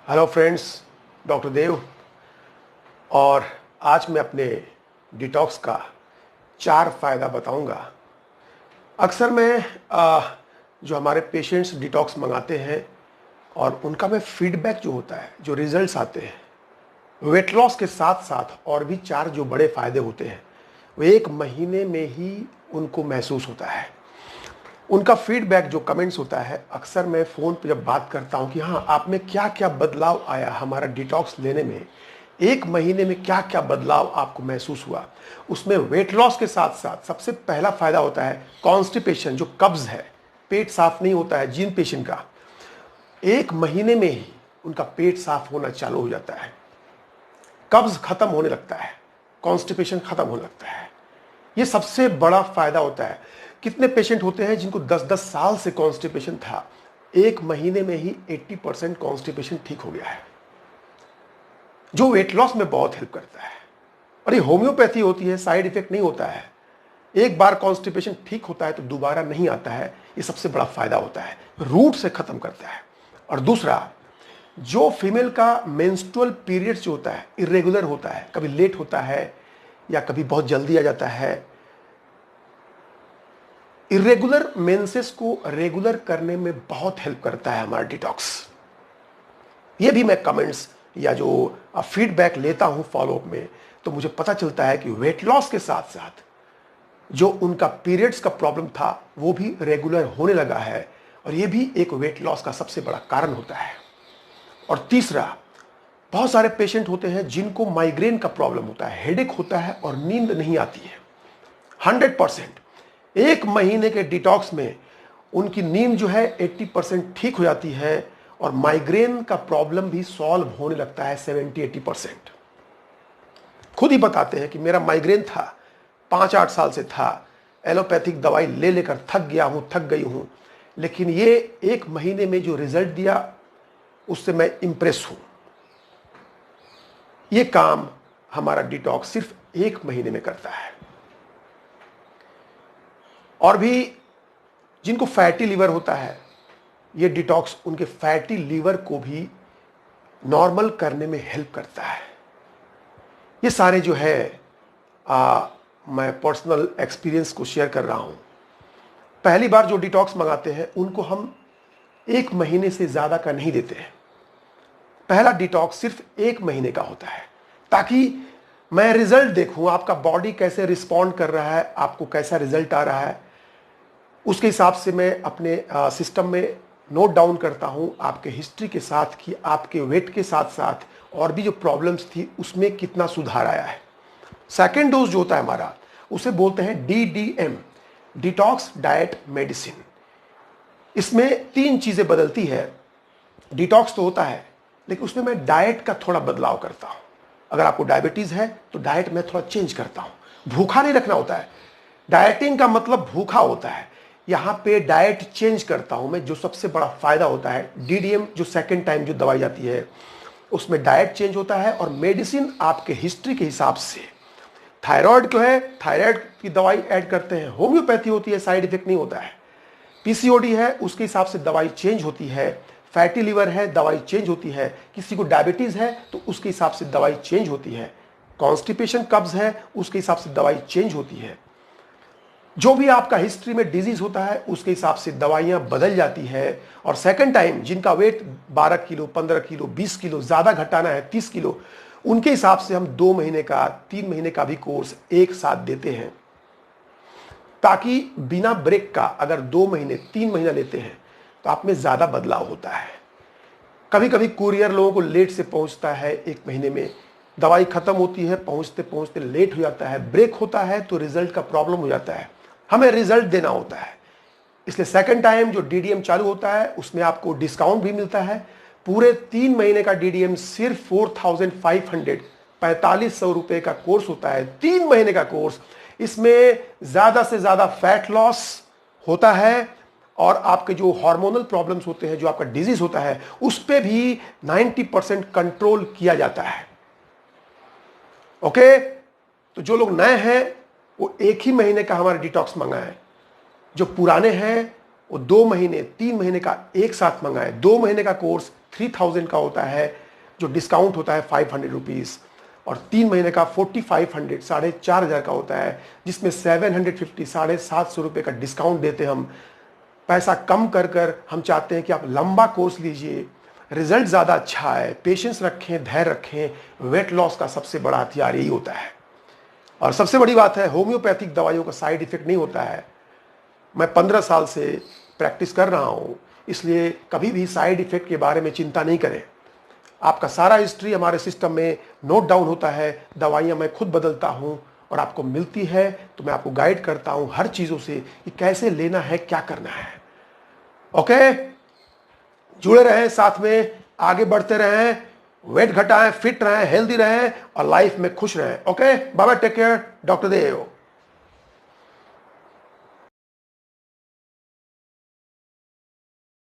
Hello friends, doctor देव। और आज मैं अपने डिटॉक्स का 4 फायदा बताऊंगा। अक्सर मैं जो हमारे पेशेंट्स डिटॉक्स मंगाते हैं और उनका मैं फीडबैक जो होता है, जो रिजल्ट्स आते हैं, वेट लॉस के साथ साथ और भी 4 जो बड़े फायदे होते हैं वो 1 महीने में ही उनको महसूस होता है। उनका फीडबैक जो कमेंट्स होता है, अक्सर मैं फ़ोन पे जब बात करता हूँ कि हाँ, आप में क्या क्या बदलाव आया हमारा डिटॉक्स लेने में, 1 महीने में क्या क्या बदलाव आपको महसूस हुआ, उसमें वेट लॉस के साथ साथ सबसे पहला फायदा होता है कॉन्स्टिपेशन, जो कब्ज है, पेट साफ नहीं होता है जिन पेशेंट का, 1 महीने में ही उनका पेट साफ होना चालू हो जाता है, कब्ज खत्म होने लगता है, कॉन्स्टिपेशन खत्म होने लगता है। ये सबसे बड़ा फायदा होता है। कितने पेशेंट होते हैं जिनको 10-10 साल से कॉन्स्टिपेशन था, 1 महीने में ही 80% कॉन्स्टिपेशन ठीक हो गया है, जो वेट लॉस में बहुत हेल्प करता है। और ये होम्योपैथी होती है, साइड इफेक्ट नहीं होता है। एक बार कॉन्स्टिपेशन ठीक होता है तो दोबारा नहीं आता है। ये सबसे बड़ा फायदा होता है, रूट से खत्म करता है। और दूसरा, जो फीमेल का मेंस्ट्रुअल पीरियड्स जो होता है, इरेगुलर होता है, कभी लेट होता है या कभी बहुत जल्दी आ जाता है, इरेगुलर मेंसेस को रेगुलर करने में बहुत हेल्प करता है हमारा डिटॉक्स। ये भी मैं कमेंट्स या जो फीडबैक लेता हूं फॉलोअप में, तो मुझे पता चलता है कि वेट लॉस के साथ साथ जो उनका पीरियड्स का प्रॉब्लम था वो भी रेगुलर होने लगा है, और ये भी एक वेट लॉस का सबसे बड़ा कारण होता है। और तीसरा, बहुत सारे पेशेंट होते हैं जिनको माइग्रेन का प्रॉब्लम होता है, हेडेक होता है और नींद नहीं आती है। 100% 1 महीने के डिटॉक्स में उनकी नींद जो है 80% ठीक हो जाती है, और माइग्रेन का प्रॉब्लम भी सॉल्व होने लगता है 70-80%। खुद ही बताते हैं कि मेरा माइग्रेन था, 5-8 साल से था, एलोपैथिक दवाई ले लेकर थक गया हूं, थक गई हूं, लेकिन ये 1 महीने में जो रिजल्ट दिया उससे मैं इंप्रेस हूं। ये काम हमारा डिटॉक्स सिर्फ 1 महीने में करता है। और भी जिनको फैटी लीवर होता है, ये डिटॉक्स उनके फैटी लीवर को भी नॉर्मल करने में हेल्प करता है। ये सारे जो है मैं पर्सनल एक्सपीरियंस को शेयर कर रहा हूं। पहली बार जो डिटॉक्स मंगाते हैं उनको हम 1 महीने से ज़्यादा का नहीं देते हैं। पहला डिटॉक्स सिर्फ 1 महीने का होता है, ताकि मैं रिजल्ट देखूं, आपका बॉडी कैसे रिस्पॉन्ड कर रहा है, आपको कैसा रिजल्ट आ रहा है, उसके हिसाब से मैं अपने सिस्टम में नोट डाउन करता हूं आपके हिस्ट्री के साथ कि आपके वेट के साथ साथ और भी जो प्रॉब्लम्स थी उसमें कितना सुधार आया है। सेकेंड डोज जो होता है हमारा, उसे बोलते हैं DDM, डिटॉक्स डाइट मेडिसिन। इसमें 3 चीज़ें बदलती है। डिटॉक्स तो होता है, लेकिन उसमें मैं डाइट का थोड़ा बदलाव करता हूं। अगर आपको डायबिटीज़ है तो डाइट में थोड़ा चेंज करता हूं। भूखा नहीं रखना होता है, डाइटिंग का मतलब भूखा होता है। यहां पे डाइट चेंज करता हूं मैं, जो सबसे बड़ा फायदा होता है। DDM जो सेकेंड टाइम जो दवाई जाती है उसमें डाइट चेंज होता है, और मेडिसिन आपके हिस्ट्री के हिसाब से, थायराइड क्यों है, थायराइड की दवाई ऐड करते हैं। होम्योपैथी होती है, साइड इफेक्ट नहीं होता है। PCOD है, उसके हिसाब से दवाई चेंज होती है। फैटी लीवर है, दवाई चेंज होती है। किसी को डायबिटीज है तो उसके हिसाब से दवाई चेंज होती है। कॉन्स्टिपेशन कब्ज है, उसके हिसाब से दवाई चेंज होती है। जो भी आपका हिस्ट्री में डिजीज होता है उसके हिसाब से दवाइयां बदल जाती है। और सेकंड टाइम जिनका वेट 12 किलो, 15 किलो, 20 किलो ज़्यादा घटाना है, 30 किलो, उनके हिसाब से हम 2 महीने का, 3 महीने का भी कोर्स एक साथ देते हैं, ताकि बिना ब्रेक का अगर 2 महीने, 3 महीना लेते हैं तो आप में ज़्यादा बदलाव होता है। कभी कभी कुरियर लोगों को लेट से पहुंचता है, 1 महीने में दवाई खत्म होती है, पहुंचते पहुंचते लेट हो जाता है, ब्रेक होता है तो रिजल्ट का प्रॉब्लम हो जाता है। हमें रिजल्ट देना होता है, इसलिए सेकंड टाइम जो DDM चालू होता है उसमें आपको डिस्काउंट भी मिलता है। पूरे 3 महीने का DDM सिर्फ 4500, 4500 रुपए का कोर्स होता है, 3 महीने का कोर्स। इसमें ज्यादा से ज्यादा फैट लॉस होता है, और आपके जो हार्मोनल प्रॉब्लम्स होते हैं, जो आपका डिजीज होता है, उस पर भी 90% कंट्रोल किया जाता है। ओके, तो जो लोग नए हैं वो 1 ही महीने का हमारा डिटॉक्स मंगाएं। जो पुराने हैं वो 2 महीने, 3 महीने का एक साथ मंगाएं। 2 महीने का कोर्स 3000 का होता है, जो डिस्काउंट होता है 500 रुपीज़, और 3 महीने का 4500 4,500 का होता है, जिसमें 750 750 रुपये का डिस्काउंट देते हम। पैसा कम कर कर हम चाहते हैं कि आप लंबा कोर्स लीजिए, रिजल्ट ज़्यादा अच्छा है, पेशेंस रखें, धैर्य रखें। वेट लॉस का सबसे बड़ा हथियार यही होता है। और सबसे बड़ी बात है, होम्योपैथिक दवाइयों का साइड इफेक्ट नहीं होता है। मैं 15 साल से प्रैक्टिस कर रहा हूँ, इसलिए कभी भी साइड इफेक्ट के बारे में चिंता नहीं करें। आपका सारा हिस्ट्री हमारे सिस्टम में नोट डाउन होता है, दवाइयाँ मैं खुद बदलता हूँ और आपको मिलती है, तो मैं आपको गाइड करता हूँ हर चीज़ों से कि कैसे लेना है, क्या करना है। ओके, जुड़े रहें, साथ में आगे बढ़ते रहें, वेट घटाएं, फिट रहें, हेल्दी रहें और लाइफ में खुश रहें। Okay, bye bye, take care, doctor देव।